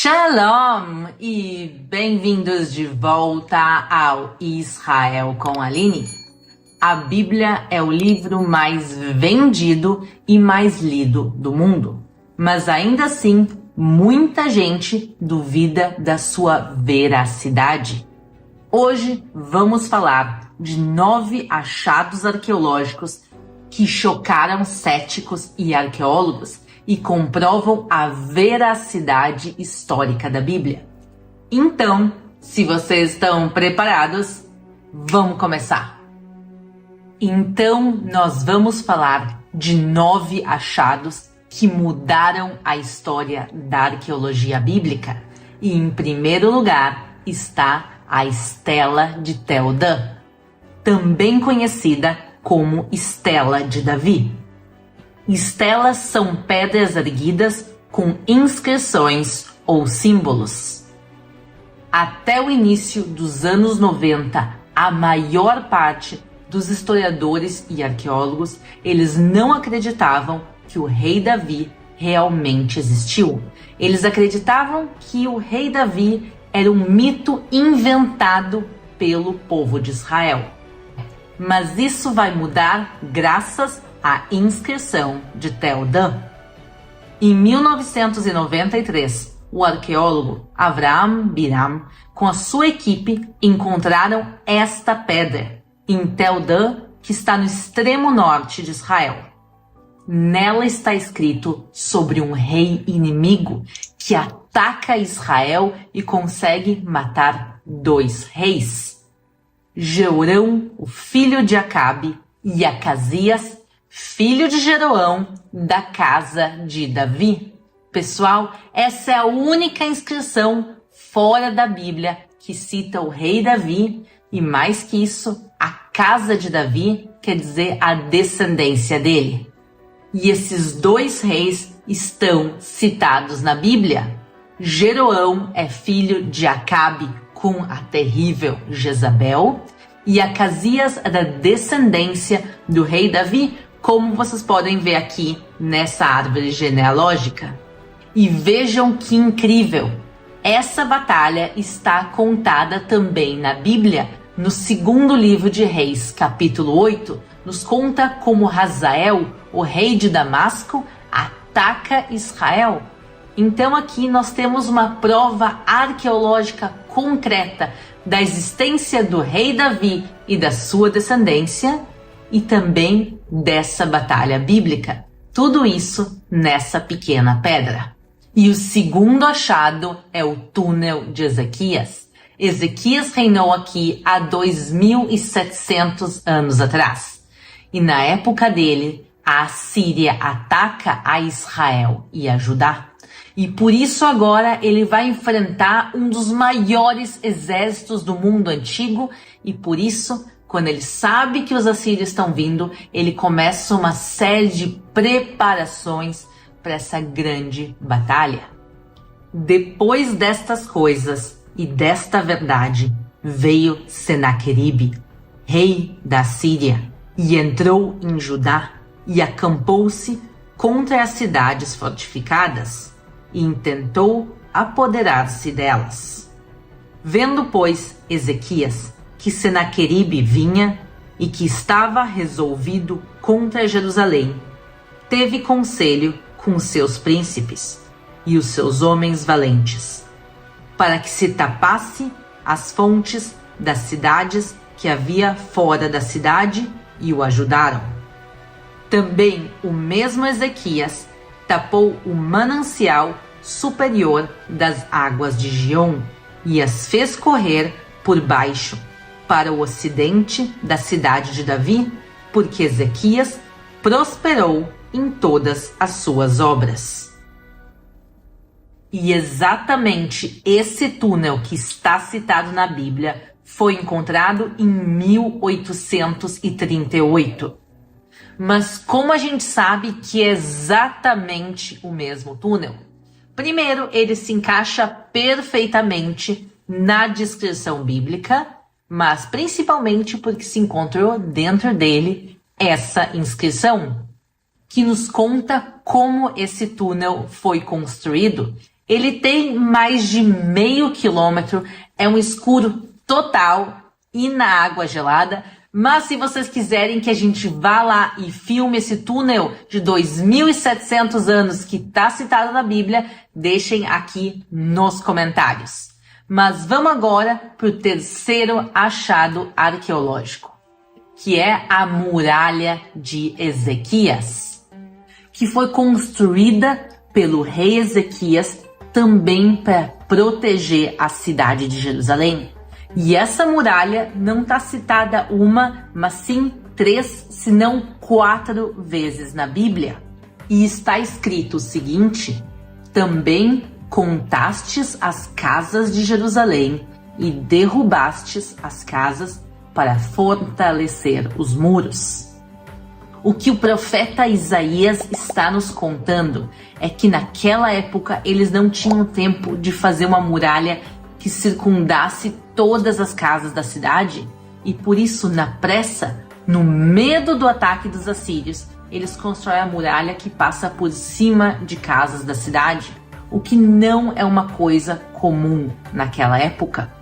Shalom e bem-vindos de volta ao Israel com Aline. A Bíblia é o livro mais vendido e mais lido do mundo, mas ainda assim muita gente duvida da sua veracidade. Hoje vamos falar de 9 achados arqueológicos que chocaram céticos e arqueólogos e comprovam a veracidade histórica da Bíblia. Então, se vocês estão preparados, vamos começar. Então, nós vamos falar de 9 achados que mudaram a história da arqueologia bíblica. E em primeiro lugar está a Estela de Tel Dan, também conhecida como Estela de Davi. Estelas são pedras erguidas com inscrições ou símbolos. Até o início dos anos 90, a maior parte dos historiadores e arqueólogos, eles não acreditavam que o rei Davi realmente existiu. Eles acreditavam que o rei Davi era um mito inventado pelo povo de Israel. Mas isso vai mudar graças à inscrição de Tel Dan. Em 1993, o arqueólogo Avraham Biram, com a sua equipe, encontraram esta pedra em Tel Dan, que está no extremo norte de Israel. Nela está escrito sobre um rei inimigo que ataca Israel e consegue matar 2 reis. Jeorão, o filho de Acabe, e Acasias, filho de Jeroão, da casa de Davi. Pessoal, essa é a única inscrição fora da Bíblia que cita o rei Davi, e mais que isso, a casa de Davi, quer dizer a descendência dele. E esses 2 reis estão citados na Bíblia. Jeroão é filho de Acabe com a terrível Jezabel, e Acasias é da descendência do rei Davi, como vocês podem ver aqui nessa árvore genealógica. E vejam que incrível! Essa batalha está contada também na Bíblia, no 2º livro de Reis, capítulo 8, nos conta como Hazael, o rei de Damasco, ataca Israel. Então aqui nós temos uma prova arqueológica concreta da existência do rei Davi e da sua descendência, e também dessa batalha bíblica. Tudo isso nessa pequena pedra. E o segundo achado é o túnel de Ezequias. Ezequias reinou aqui há 2.700 anos atrás. E na época dele, a Assíria ataca a Israel e a Judá. E por isso agora ele vai enfrentar um dos maiores exércitos do mundo antigo, e por isso, quando ele sabe que os assírios estão vindo, ele começa uma série de preparações para essa grande batalha. Depois destas coisas e desta verdade, veio Senaqueribe, rei da Síria, e entrou em Judá e acampou-se contra as cidades fortificadas e intentou apoderar-se delas. Vendo, pois, Ezequias que Senaqueribe vinha e que estava resolvido contra Jerusalém, teve conselho com seus príncipes e os seus homens valentes, para que se tapasse as fontes das cidades que havia fora da cidade, e o ajudaram. Também o mesmo Ezequias tapou o manancial superior das águas de Giom e as fez correr por baixo para o ocidente da cidade de Davi, porque Ezequias prosperou em todas as suas obras. E exatamente esse túnel que está citado na Bíblia foi encontrado em 1838. Mas como a gente sabe que é exatamente o mesmo túnel? Primeiro, ele se encaixa perfeitamente na descrição bíblica, mas principalmente porque se encontrou dentro dele essa inscrição, que nos conta como esse túnel foi construído Ele tem mais de meio quilômetro, é um escuro total e na água gelada. Mas se vocês quiserem que a gente vá lá e filme esse túnel de 2.700 anos que está citado na Bíblia, deixem aqui nos comentários. Mas vamos agora para o terceiro achado arqueológico, que é a Muralha de Ezequias, que foi construída pelo rei Ezequias também para proteger a cidade de Jerusalém. E essa muralha não está citada uma, mas sim 3, se não 4 vezes na Bíblia. E está escrito o seguinte: também contastes as casas de Jerusalém e derrubastes as casas para fortalecer os muros. O que o profeta Isaías está nos contando é que naquela época eles não tinham tempo de fazer uma muralha que circundasse todas as casas da cidade, e por isso, na pressa, no medo do ataque dos assírios, eles constroem a muralha que passa por cima de casas da cidade, o que não é uma coisa comum naquela época.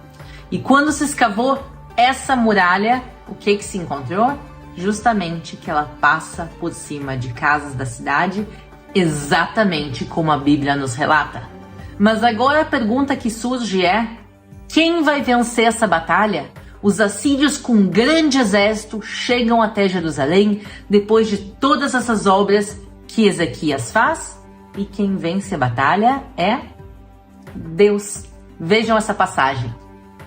E quando se escavou essa muralha, o que se encontrou? Justamente que ela passa por cima de casas da cidade, exatamente como a Bíblia nos relata. Mas agora a pergunta que surge é: quem vai vencer essa batalha? Os assírios com um grande exército chegam até Jerusalém depois de todas essas obras que Ezequias faz? E quem vence a batalha é Deus. Vejam essa passagem.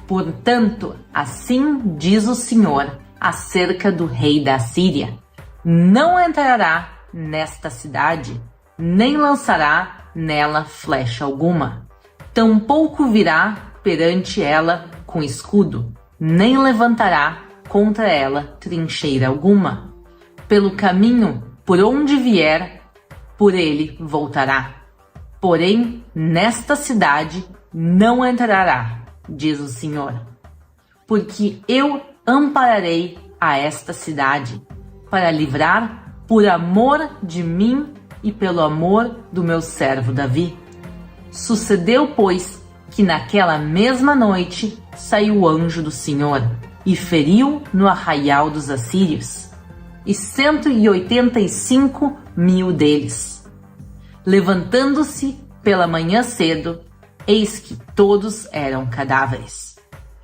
Portanto, assim diz o Senhor acerca do rei da Assíria: não entrará nesta cidade, nem lançará nela flecha alguma, tampouco virá perante ela com escudo, nem levantará contra ela trincheira alguma. Pelo caminho por onde vier, por ele voltará. Porém, nesta cidade não entrará, diz o Senhor, porque eu ampararei a esta cidade, para livrar por amor de mim e pelo amor do meu servo Davi. Sucedeu, pois, que naquela mesma noite saiu o anjo do Senhor e feriu no arraial dos assírios, e 185.000 deles. Levantando-se pela manhã cedo, eis que todos eram cadáveres.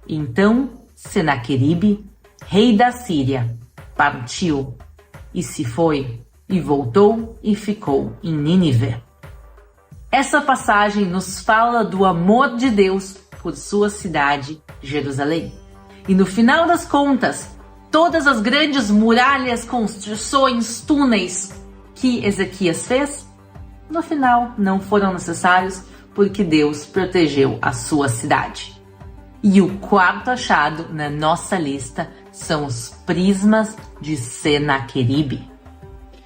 Então Senaqueribe, rei da Síria, partiu e se foi, e voltou e ficou em Nínive. Essa passagem nos fala do amor de Deus por sua cidade, Jerusalém. E no final das contas, todas as grandes muralhas, construções, túneis que Ezequias fez, no final não foram necessários, porque Deus protegeu a sua cidade. E o quarto achado na nossa lista são os prismas de Senaqueribe.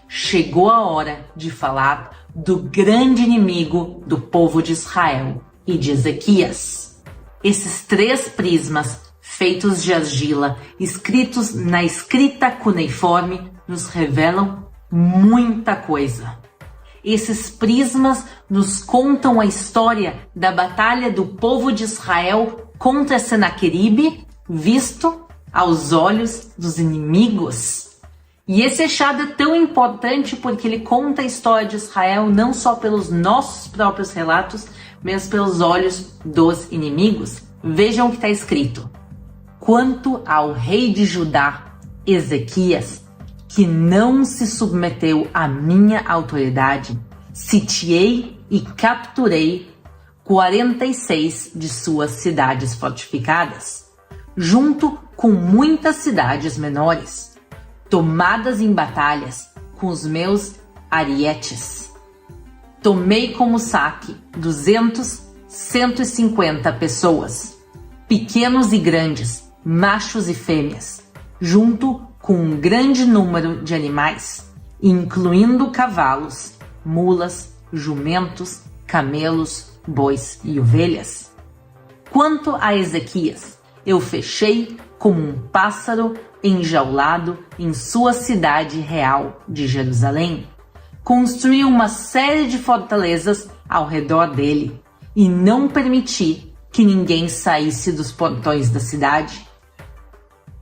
Chegou a hora de falar do grande inimigo do povo de Israel e de Ezequias. Esses 3 prismas, feitos de argila, escritos na escrita cuneiforme, nos revelam muita coisa. Esses prismas nos contam a história da batalha do povo de Israel contra Senaqueribe, visto aos olhos dos inimigos. E esse achado é tão importante porque ele conta a história de Israel não só pelos nossos próprios relatos, mas pelos olhos dos inimigos. Vejam o que está escrito: quanto ao rei de Judá, Ezequias, que não se submeteu à minha autoridade, sitiei e capturei 46 de suas cidades fortificadas, junto com muitas cidades menores, tomadas em batalhas com os meus arietes. Tomei como saque 150 pessoas, pequenos e grandes, machos e fêmeas, junto com um grande número de animais, incluindo cavalos, mulas, jumentos, camelos, bois e ovelhas. Quanto a Ezequias, eu fechei como um pássaro enjaulado em sua cidade real de Jerusalém. Construí uma série de fortalezas ao redor dele, e não permitir que ninguém saísse dos portões da cidade.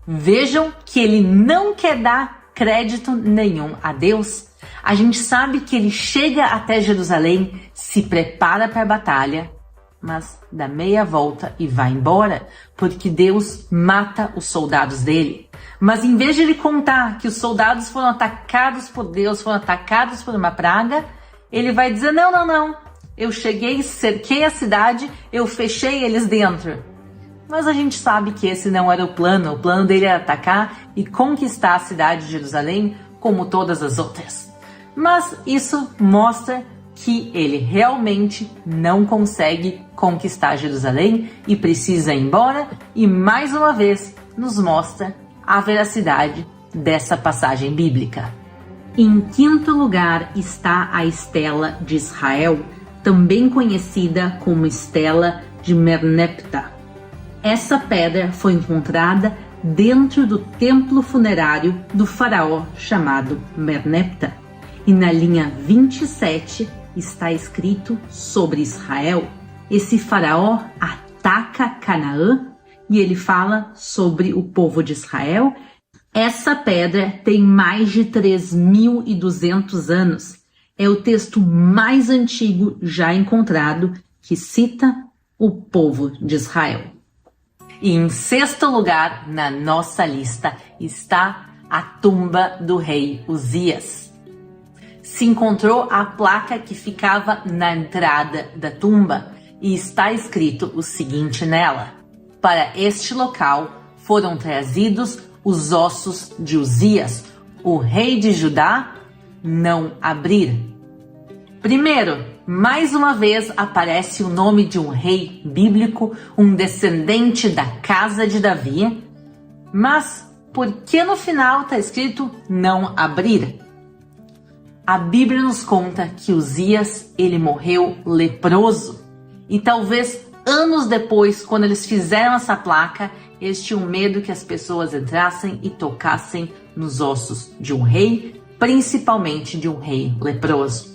Vejam que ele não quer dar crédito nenhum a Deus. A gente sabe que ele chega até Jerusalém, se prepara para a batalha, mas dá meia volta e vai embora, porque Deus mata os soldados dele. Mas em vez de ele contar que os soldados foram atacados por Deus, foram atacados por uma praga, ele vai dizer, não, eu cheguei, cerquei a cidade, eu fechei eles dentro. Mas a gente sabe que esse não era o plano dele era atacar e conquistar a cidade de Jerusalém como todas as outras. Mas isso mostra que ele realmente não consegue conquistar Jerusalém e precisa ir embora, e mais uma vez nos mostra a veracidade dessa passagem bíblica. Em quinto lugar está a Estela de Israel, também conhecida como Estela de Merneptah. Essa pedra foi encontrada dentro do templo funerário do faraó chamado Merneptah, e na linha 27 está escrito sobre Israel. Esse faraó ataca Canaã e ele fala sobre o povo de Israel. Essa pedra tem mais de 3.200 anos. É o texto mais antigo já encontrado que cita o povo de Israel. E em sexto lugar na nossa lista está a tumba do rei Uzias. Se encontrou a placa que ficava na entrada da tumba e está escrito o seguinte nela: para este local foram trazidos os ossos de Uzias, o rei de Judá, não abrir. Primeiro, mais uma vez aparece o nome de um rei bíblico, um descendente da casa de Davi, mas por que no final está escrito não abrir? A Bíblia nos conta que Uzias, ele morreu leproso, e talvez anos depois, quando eles fizeram essa placa, eles tinham medo que as pessoas entrassem e tocassem nos ossos de um rei, principalmente de um rei leproso.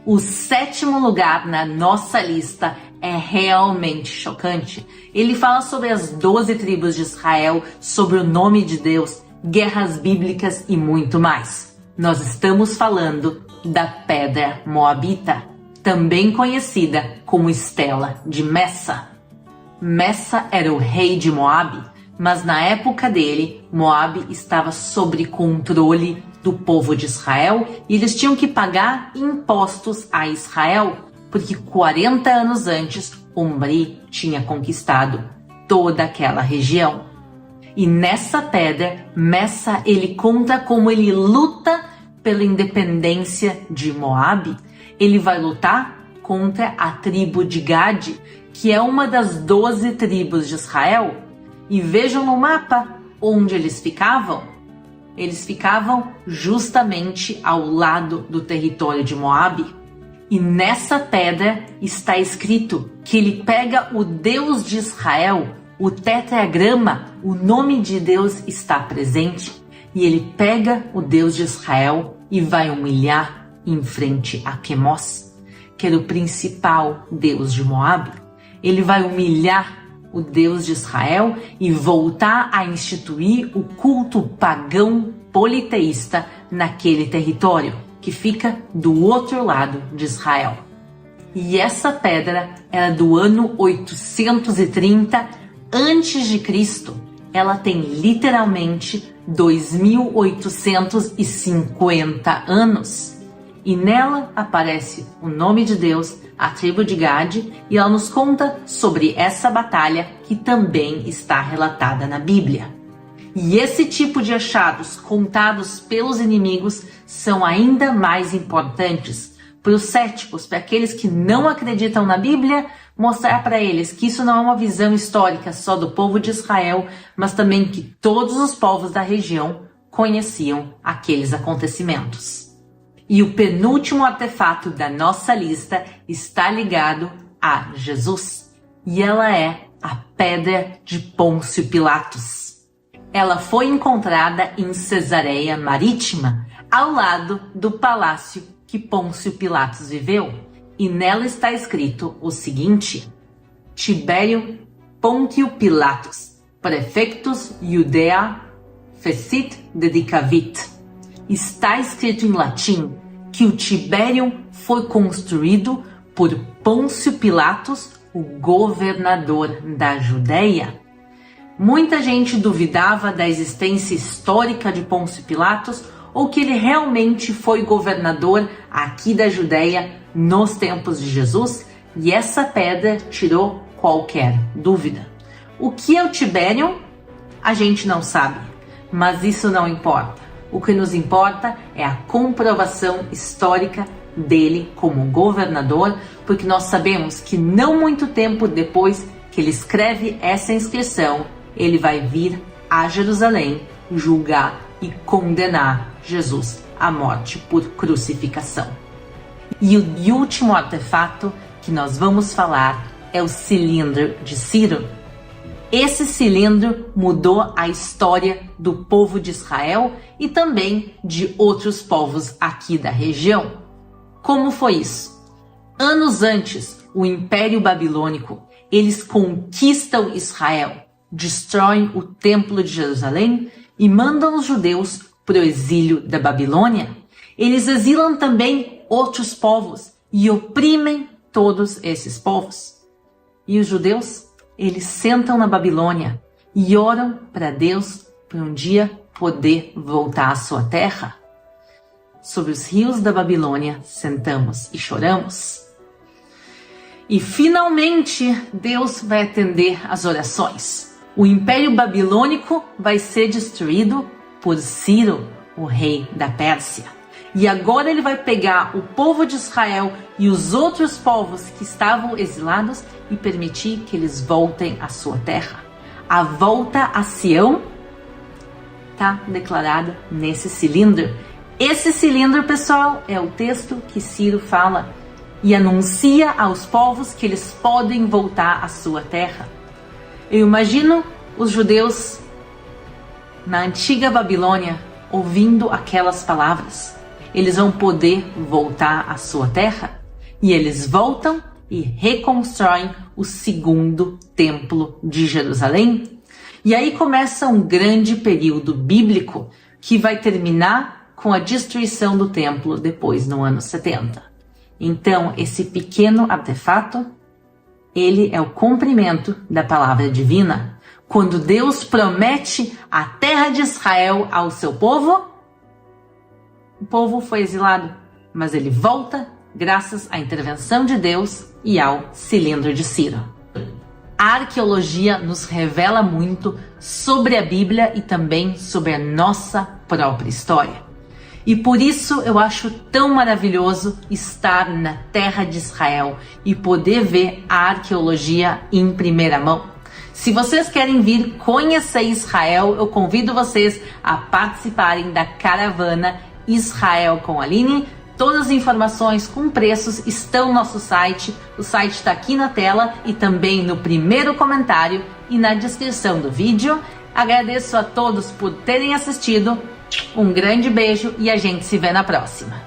O sétimo lugar na nossa lista é realmente chocante. Ele fala sobre as 12 tribos de Israel, sobre o nome de Deus, guerras bíblicas e muito mais. Nós estamos falando da Pedra Moabita, também conhecida como Estela de Messa. Messa era o rei de Moabe, mas na época dele, Moabe estava sob controle do povo de Israel e eles tinham que pagar impostos a Israel, porque 40 anos antes, Omri tinha conquistado toda aquela região. E nessa pedra, Messa, ele conta como ele luta pela independência de Moabe. Ele vai lutar contra a tribo de Gade, que é uma das 12 tribos de Israel. E vejam no mapa onde eles ficavam. Eles ficavam justamente ao lado do território de Moabe. E nessa pedra está escrito que ele pega o Deus de Israel, o tetragrama, o nome de Deus está presente, e ele pega o Deus de Israel e vai humilhar em frente a Quemos, que era o principal Deus de Moabe. Ele vai humilhar o Deus de Israel e voltar a instituir o culto pagão politeísta naquele território, que fica do outro lado de Israel. E essa pedra era do ano 830 a.C. Ela tem literalmente 2.850 anos. E nela aparece o nome de Deus, a tribo de Gade, e ela nos conta sobre essa batalha que também está relatada na Bíblia. E esse tipo de achados contados pelos inimigos são ainda mais importantes para os céticos, para aqueles que não acreditam na Bíblia, mostrar para eles que isso não é uma visão histórica só do povo de Israel, mas também que todos os povos da região conheciam aqueles acontecimentos. E o penúltimo artefato da nossa lista está ligado a Jesus, e ela é a Pedra de Pôncio Pilatos. Ela foi encontrada em Cesareia Marítima, ao lado do palácio que Pôncio Pilatos viveu. e nela está escrito o seguinte: Tibério Pontio Pilatus, prefectus Judea, fecit dedicavit. Está escrito em latim que o Tibério foi construído por Pôncio Pilatos, o governador da Judéia. Muita gente duvidava da existência histórica de Pôncio Pilatos ou que ele realmente foi governador aqui da Judéia nos tempos de Jesus, e essa pedra tirou qualquer dúvida. O que é o Tibério? A gente não sabe, mas isso não importa. O que nos importa é a comprovação histórica dele como governador, porque nós sabemos que não muito tempo depois que ele escreve essa inscrição, ele vai vir a Jerusalém julgar e condenar Jesus à morte por crucificação. E o último artefato que nós vamos falar é o cilindro de Ciro. Esse cilindro mudou a história do povo de Israel e também de outros povos aqui da região. Como foi isso? Anos antes, o Império Babilônico, eles conquistam Israel, destroem o Templo de Jerusalém e mandam os judeus para o exílio da Babilônia. Eles exilam também outros povos e oprimem todos esses povos. E os judeus, eles sentam na Babilônia e oram para Deus para um dia poder voltar à sua terra. Sobre os rios da Babilônia sentamos e choramos. E finalmente Deus vai atender as orações. O Império Babilônico vai ser destruído por Ciro, o rei da Pérsia. E agora ele vai pegar o povo de Israel e os outros povos que estavam exilados e permitir que eles voltem à sua terra. A volta a Sião está declarada nesse cilindro. Esse cilindro, pessoal, é o texto que Ciro fala e anuncia aos povos que eles podem voltar à sua terra. Eu imagino os judeus na antiga Babilônia ouvindo aquelas palavras. Eles vão poder voltar à sua terra e eles voltam e reconstroem o segundo templo de Jerusalém. E aí começa um grande período bíblico que vai terminar com a destruição do templo depois no ano 70. Então, esse pequeno artefato, ele é o cumprimento da palavra divina. Quando Deus promete a terra de Israel ao seu povo, o povo foi exilado, mas ele volta graças à intervenção de Deus e ao cilindro de Ciro. A arqueologia nos revela muito sobre a Bíblia e também sobre a nossa própria história. E por isso eu acho tão maravilhoso estar na terra de Israel e poder ver a arqueologia em primeira mão. Se vocês querem vir conhecer Israel, eu convido vocês a participarem da caravana Israel com Aline. Todas as informações com preços estão no nosso site. O site está aqui na tela e também no primeiro comentário e na descrição do vídeo. Agradeço a todos por terem assistido. Um grande beijo e a gente se vê na próxima.